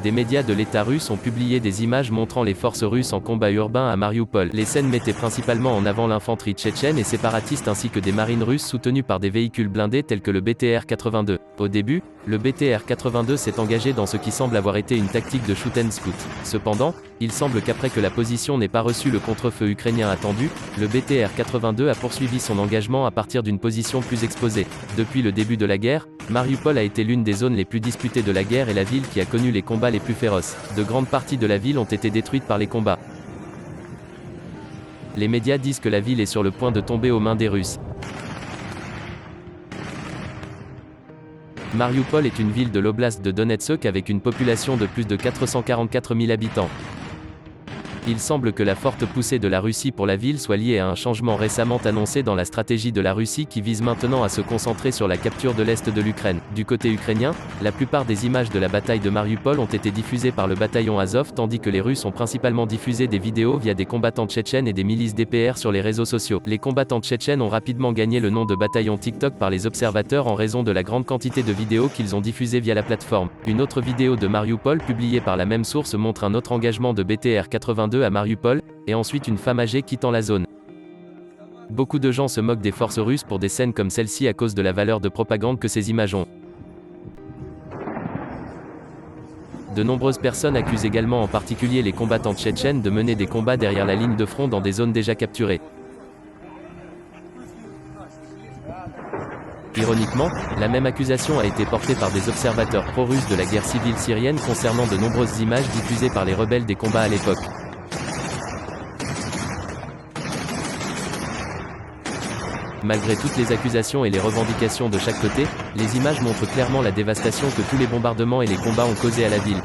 Des médias de l'État russe ont publié des images montrant les forces russes en combat urbain à Mariupol. Les scènes mettaient principalement en avant l'infanterie tchétchène et séparatiste ainsi que des marines russes soutenues par des véhicules blindés tels que le BTR-82. Au début, le BTR-82 s'est engagé dans ce qui semble avoir été une tactique de shoot and scoot. Cependant, il semble qu'après que la position n'ait pas reçu le contre-feu ukrainien attendu, le BTR-82 a poursuivi son engagement à partir d'une position plus exposée. Depuis le début de la guerre, Mariupol a été l'une des zones les plus disputées de la guerre et la ville qui a connu les combats les plus féroces. De grandes parties de la ville ont été détruites par les combats. Les médias disent que la ville est sur le point de tomber aux mains des Russes. Mariupol est une ville de l'oblast de Donetsk avec une population de plus de 444 000 habitants. Il semble que la forte poussée de la Russie pour la ville soit liée à un changement récemment annoncé dans la stratégie de la Russie qui vise maintenant à se concentrer sur la capture de l'Est de l'Ukraine. Du côté ukrainien, la plupart des images de la bataille de Mariupol ont été diffusées par le bataillon Azov tandis que les Russes ont principalement diffusé des vidéos via des combattants tchétchènes et des milices DPR sur les réseaux sociaux. Les combattants tchétchènes ont rapidement gagné le nom de bataillon TikTok par les observateurs en raison de la grande quantité de vidéos qu'ils ont diffusées via la plateforme. Une autre vidéo de Mariupol publiée par la même source montre un autre engagement de BTR-82 à Mariupol, et ensuite une femme âgée quittant la zone. Beaucoup de gens se moquent des forces russes pour des scènes comme celle-ci à cause de la valeur de propagande que ces images ont. De nombreuses personnes accusent également en particulier les combattants tchétchènes de mener des combats derrière la ligne de front dans des zones déjà capturées. Ironiquement, la même accusation a été portée par des observateurs pro-russes de la guerre civile syrienne concernant de nombreuses images diffusées par les rebelles des combats à l'époque. Malgré toutes les accusations et les revendications de chaque côté, les images montrent clairement la dévastation que tous les bombardements et les combats ont causé à la ville.